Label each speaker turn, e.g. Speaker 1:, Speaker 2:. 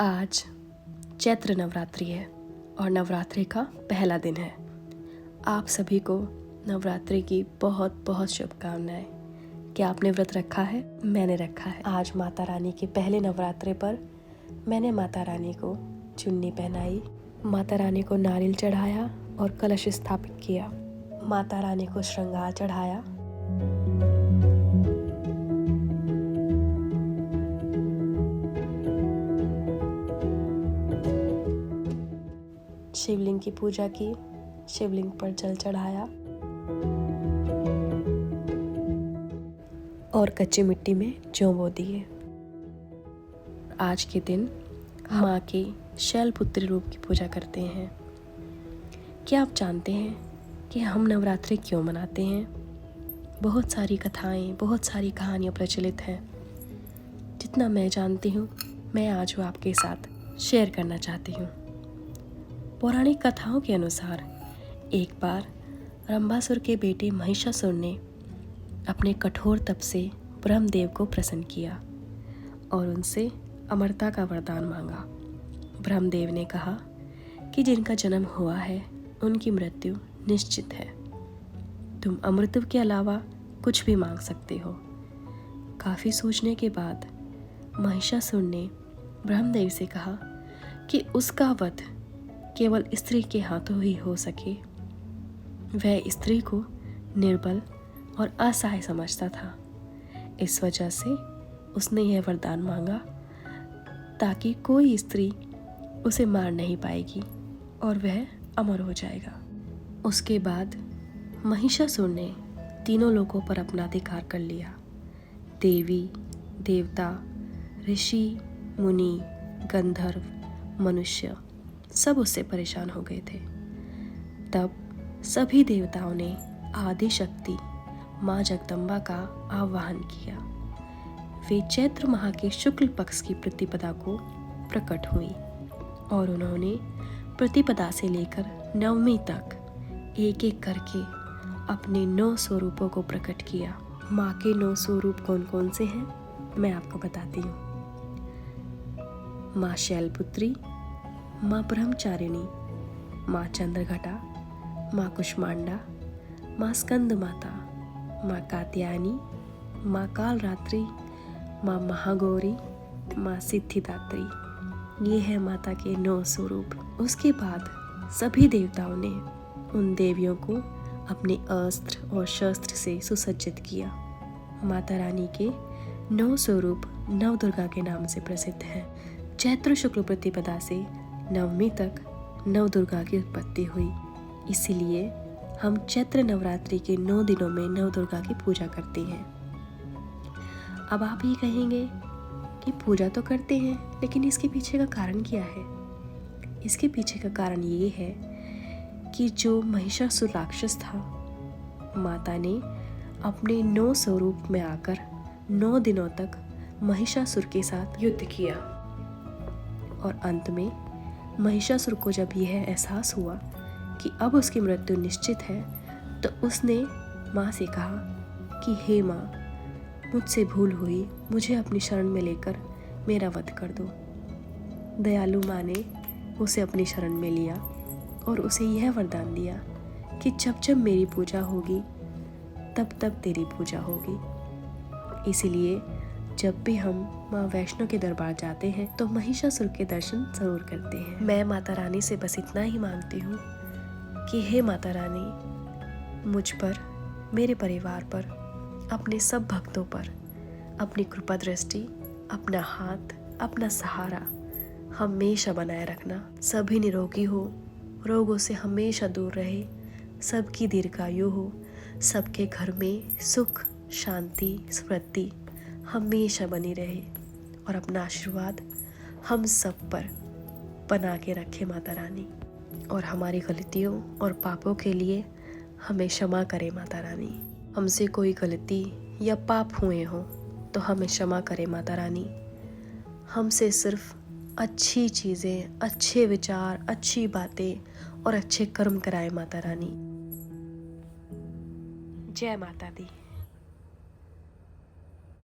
Speaker 1: आज चैत्र नवरात्रि है और नवरात्रि का पहला दिन है। आप सभी को नवरात्रि की बहुत बहुत शुभकामनाएं। क्या आपने व्रत रखा है? मैंने रखा है। आज माता रानी के पहले नवरात्रि पर मैंने माता रानी को चुन्नी पहनाई, माता रानी को नारियल चढ़ाया और कलश स्थापित किया। माता रानी को श्रृंगार चढ़ाया। शिवलिंग की पूजा की, शिवलिंग पर जल चढ़ाया और कच्ची मिट्टी में जौ बो दिए। आज के दिन माँ के शैलपुत्री रूप की पूजा करते हैं। क्या आप जानते हैं कि हम नवरात्रि क्यों मनाते हैं? बहुत सारी कथाएं, बहुत सारी कहानियाँ प्रचलित हैं। जितना मैं जानती हूँ, मैं आज वो आपके साथ शेयर करना चाहती हूँ। पौराणिक कथाओं के अनुसार एक बार रंभासुर के बेटे महिषासुर ने अपने कठोर तप से ब्रह्मदेव को प्रसन्न किया और उनसे अमरता का वरदान मांगा। ब्रह्मदेव ने कहा कि जिनका जन्म हुआ है उनकी मृत्यु निश्चित है। तुम अमृत के अलावा कुछ भी मांग सकते हो। काफ़ी सोचने के बाद महिषासुर ने ब्रह्मदेव से कहा कि उसका वध केवल स्त्री के हाथों ही हो सके। वह स्त्री को निर्बल और असहाय समझता था। इस वजह से उसने यह वरदान मांगा ताकि कोई स्त्री उसे मार नहीं पाएगी और वह अमर हो जाएगा। उसके बाद महिषासुर ने तीनों लोगों पर अपना अधिकार कर लिया। देवी, देवता, ऋषि, मुनि, गंधर्व, मनुष्य सब उससे परेशान हो गए थे। तब सभी देवताओं ने आदि शक्ति माँ जगदम्बा का आह्वान किया। वे चैत्र माह के शुक्ल पक्ष की प्रतिपदा को प्रकट हुई और उन्होंने प्रतिपदा से लेकर नवमी तक एक एक करके अपने 9 स्वरूपों को प्रकट किया। माँ के 9 स्वरूप कौन कौन से हैं, मैं आपको बताती हूँ। माँ शैलपुत्री, माँ ब्रह्मचारिणी, माँ चंद्रघटा, माँ कुष्मांडा, माँ स्कंद माता, माँ कात्यायनी, माँ कालरात्रि, माँ महागौरी, माँ सिद्धिदात्री। ये है माता के 9 स्वरूप। उसके बाद सभी देवताओं ने उन देवियों को अपने अस्त्र और शस्त्र से सुसज्जित किया। माता रानी के 9 स्वरूप नवदुर्गा के नाम से प्रसिद्ध हैं। चैत्र शुक्ल प्रतिपदा से नवमी तक नवदुर्गा की उत्पत्ति हुई। इसीलिए हम चैत्र नवरात्रि के 9 दिनों में नवदुर्गा की पूजा करते हैं। अब आप ये कहेंगे कि पूजा तो करते हैं, लेकिन इसके पीछे का कारण क्या है? इसके पीछे का कारण ये है कि जो महिषासुर राक्षस था, माता ने अपने 9 स्वरूप में आकर 9 दिनों तक महिषासुर के साथ युद्ध किया और अंत में महिषासुर को जब यह एहसास हुआ कि अब उसकी मृत्यु निश्चित है, तो उसने माँ से कहा कि हे माँ, मुझसे भूल हुई, मुझे अपनी शरण में लेकर मेरा वध कर दो। दयालु माँ ने उसे अपनी शरण में लिया और उसे यह वरदान दिया कि जब जब मेरी पूजा होगी तब तब तेरी पूजा होगी। इसीलिए जब भी हम माँ वैष्णो के दरबार जाते हैं तो महिषासुर के दर्शन जरूर करते हैं। मैं माता रानी से बस इतना ही मांगती हूँ कि हे माता रानी, मुझ पर, मेरे परिवार पर, अपने सब भक्तों पर अपनी कृपा दृष्टि, अपना हाथ, अपना सहारा हमेशा बनाए रखना। सभी निरोगी हो, रोगों से हमेशा दूर रहे, सबकी दीर्घायु हो, सबके घर में सुख, शांति, समृद्धि हमेशा बनी रहे और अपना आशीर्वाद हम सब पर बना के रखे माता रानी। और हमारी गलतियों और पापों के लिए हमें क्षमा करे माता रानी। हमसे कोई गलती या पाप हुए हों तो हमें क्षमा करे माता रानी। हमसे सिर्फ अच्छी चीज़ें, अच्छे विचार, अच्छी बातें और अच्छे कर्म कराए माता रानी। जय माता दी।